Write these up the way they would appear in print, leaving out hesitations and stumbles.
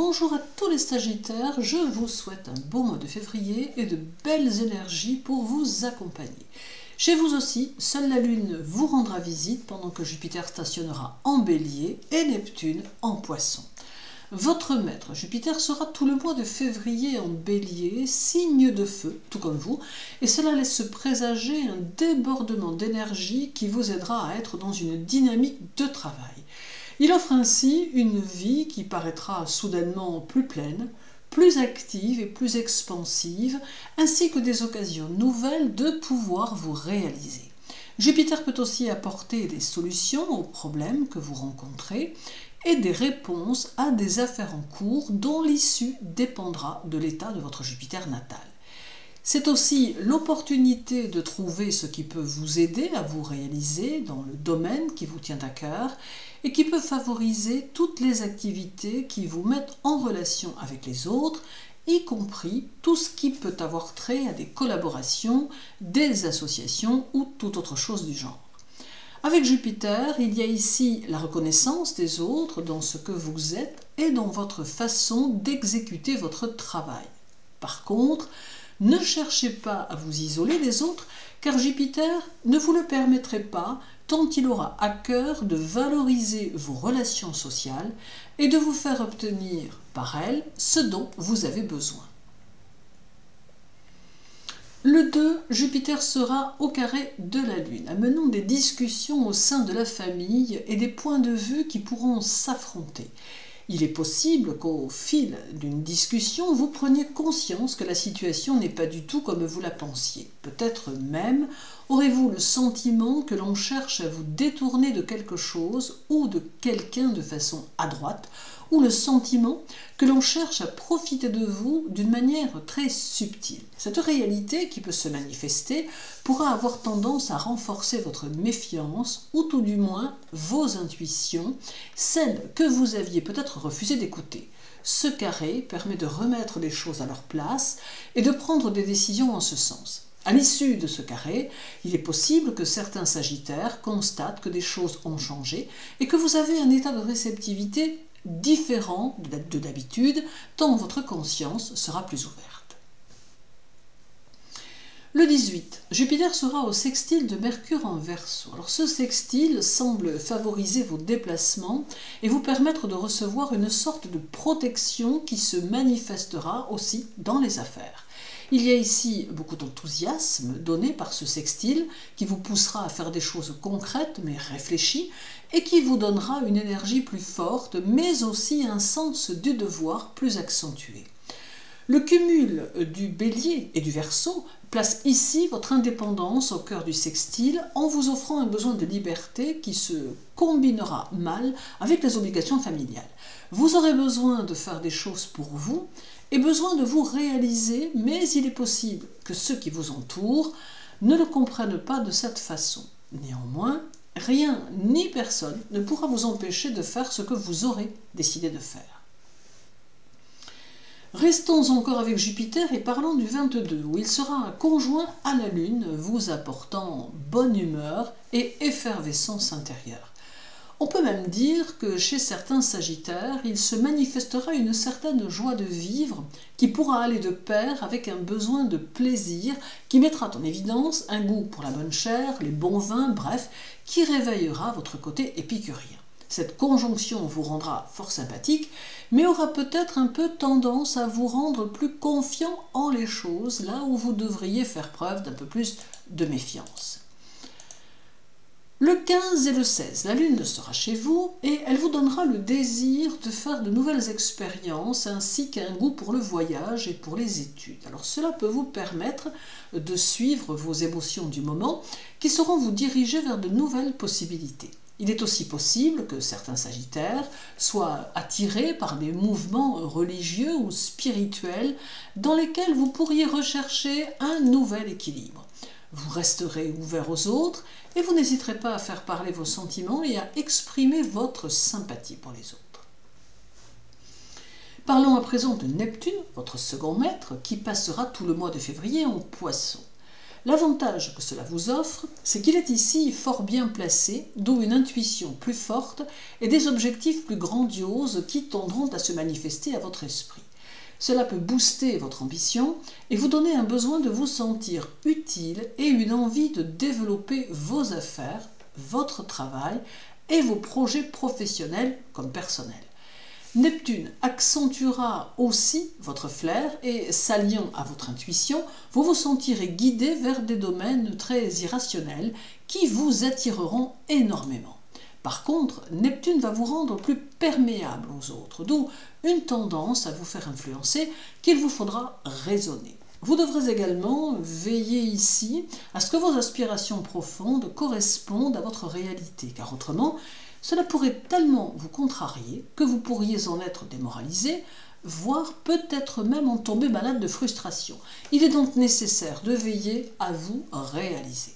Bonjour à tous les Sagittaires, je vous souhaite un beau mois de février et de belles énergies pour vous accompagner. Chez vous aussi, seule la Lune vous rendra visite pendant que Jupiter stationnera en Bélier et Neptune en Poisson. Votre maître Jupiter sera tout le mois de février en Bélier, signe de feu, tout comme vous, et cela laisse présager un débordement d'énergie qui vous aidera à être dans une dynamique de travail. Il offre ainsi une vie qui paraîtra soudainement plus pleine, plus active et plus expansive, ainsi que des occasions nouvelles de pouvoir vous réaliser. Jupiter peut aussi apporter des solutions aux problèmes que vous rencontrez et des réponses à des affaires en cours dont l'issue dépendra de l'état de votre Jupiter natal. C'est aussi l'opportunité de trouver ce qui peut vous aider à vous réaliser dans le domaine qui vous tient à cœur et qui peut favoriser toutes les activités qui vous mettent en relation avec les autres, y compris tout ce qui peut avoir trait à des collaborations, des associations ou toute autre chose du genre. Avec Jupiter, il y a ici la reconnaissance des autres dans ce que vous êtes et dans votre façon d'exécuter votre travail. Par contre, ne cherchez pas à vous isoler des autres, car Jupiter ne vous le permettrait pas tant il aura à cœur de valoriser vos relations sociales et de vous faire obtenir par elles ce dont vous avez besoin. Le 2, Jupiter sera au carré de la Lune, amenant des discussions au sein de la famille et des points de vue qui pourront s'affronter. Il est possible qu'au fil d'une discussion, vous preniez conscience que la situation n'est pas du tout comme vous la pensiez. Peut-être même aurez-vous le sentiment que l'on cherche à vous détourner de quelque chose ou de quelqu'un de façon adroite, ou le sentiment que l'on cherche à profiter de vous d'une manière très subtile. Cette réalité qui peut se manifester pourra avoir tendance à renforcer votre méfiance ou tout du moins vos intuitions, celles que vous aviez peut-être refusé d'écouter. Ce carré permet de remettre les choses à leur place et de prendre des décisions en ce sens. À l'issue de ce carré, il est possible que certains Sagittaires constatent que des choses ont changé et que vous avez un état de réceptivité différent de d'habitude, tant votre conscience sera plus ouverte. Le 18, Jupiter sera au sextile de Mercure en Verseau. Alors ce sextile semble favoriser vos déplacements et vous permettre de recevoir une sorte de protection qui se manifestera aussi dans les affaires. Il y a ici beaucoup d'enthousiasme donné par ce sextile qui vous poussera à faire des choses concrètes mais réfléchies et qui vous donnera une énergie plus forte mais aussi un sens du devoir plus accentué. Le cumul du Bélier et du Verseau place ici votre indépendance au cœur du sextile en vous offrant un besoin de liberté qui se combinera mal avec les obligations familiales. Vous aurez besoin de faire des choses pour vous et besoin de vous réaliser, mais il est possible que ceux qui vous entourent ne le comprennent pas de cette façon. Néanmoins, rien ni personne ne pourra vous empêcher de faire ce que vous aurez décidé de faire. Restons encore avec Jupiter et parlons du 22, où il sera conjoint à la Lune, vous apportant bonne humeur et effervescence intérieure. On peut même dire que chez certains Sagittaires, il se manifestera une certaine joie de vivre qui pourra aller de pair avec un besoin de plaisir qui mettra en évidence un goût pour la bonne chair, les bons vins, bref, qui réveillera votre côté épicurien. Cette conjonction vous rendra fort sympathique, mais aura peut-être un peu tendance à vous rendre plus confiant en les choses, là où vous devriez faire preuve d'un peu plus de méfiance. Le 15 et le 16, la Lune sera chez vous et elle vous donnera le désir de faire de nouvelles expériences ainsi qu'un goût pour le voyage et pour les études. Alors cela peut vous permettre de suivre vos émotions du moment qui sauront vous diriger vers de nouvelles possibilités. Il est aussi possible que certains Sagittaires soient attirés par des mouvements religieux ou spirituels dans lesquels vous pourriez rechercher un nouvel équilibre. Vous resterez ouvert aux autres et vous n'hésiterez pas à faire parler vos sentiments et à exprimer votre sympathie pour les autres. Parlons à présent de Neptune, votre second maître, qui passera tout le mois de février en Poisson. L'avantage que cela vous offre, c'est qu'il est ici fort bien placé, d'où une intuition plus forte et des objectifs plus grandioses qui tendront à se manifester à votre esprit. Cela peut booster votre ambition et vous donner un besoin de vous sentir utile et une envie de développer vos affaires, votre travail et vos projets professionnels comme personnels. Neptune accentuera aussi votre flair et, s'alliant à votre intuition, vous vous sentirez guidé vers des domaines très irrationnels qui vous attireront énormément. Par contre, Neptune va vous rendre plus perméable aux autres, d'où une tendance à vous faire influencer qu'il vous faudra raisonner. Vous devrez également veiller ici à ce que vos aspirations profondes correspondent à votre réalité, car autrement, cela pourrait tellement vous contrarier que vous pourriez en être démoralisé, voire peut-être même en tomber malade de frustration. Il est donc nécessaire de veiller à vous réaliser.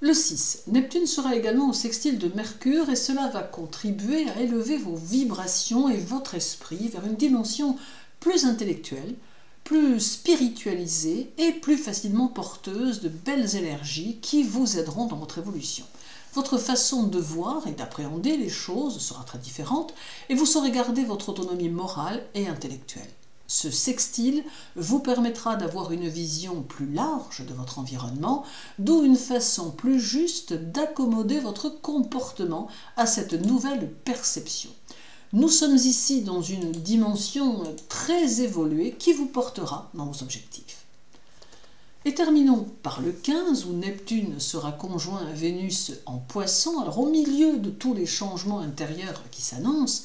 Le 6. Neptune sera également au sextile de Mercure et cela va contribuer à élever vos vibrations et votre esprit vers une dimension plus intellectuelle, plus spiritualisée et plus facilement porteuse de belles énergies qui vous aideront dans votre évolution. Votre façon de voir et d'appréhender les choses sera très différente et vous saurez garder votre autonomie morale et intellectuelle. Ce sextile vous permettra d'avoir une vision plus large de votre environnement, d'où une façon plus juste d'accommoder votre comportement à cette nouvelle perception. Nous sommes ici dans une dimension très évoluée qui vous portera dans vos objectifs. Et terminons par le 15 où Neptune sera conjoint à Vénus en Poisson. Alors au milieu de tous les changements intérieurs qui s'annoncent,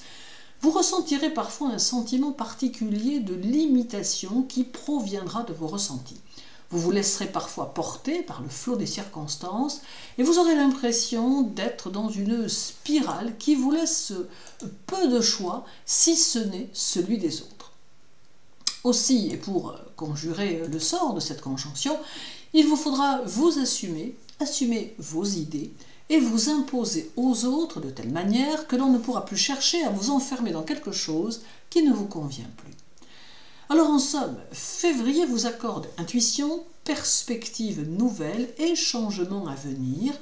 vous ressentirez parfois un sentiment particulier de limitation qui proviendra de vos ressentis. Vous vous laisserez parfois porter par le flot des circonstances et vous aurez l'impression d'être dans une spirale qui vous laisse peu de choix si ce n'est celui des autres. Aussi, et pour conjurer le sort de cette conjonction, il vous faudra vous assumer vos idées et vous imposer aux autres de telle manière que l'on ne pourra plus chercher à vous enfermer dans quelque chose qui ne vous convient plus. Alors en somme, février vous accorde intuition, perspective nouvelle et changement à venir,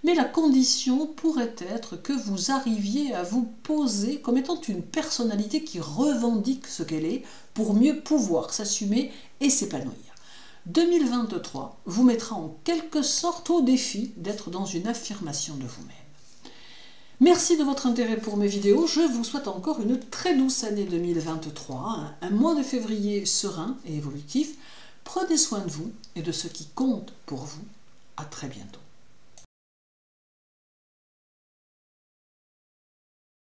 mais la condition pourrait être que vous arriviez à vous poser comme étant une personnalité qui revendique ce qu'elle est pour mieux pouvoir s'assumer et s'épanouir. 2023 vous mettra en quelque sorte au défi d'être dans une affirmation de vous-même. Merci de votre intérêt pour mes vidéos. Je vous souhaite encore une très douce année 2023, un mois de février serein et évolutif. Prenez soin de vous et de ce qui compte pour vous. À très bientôt.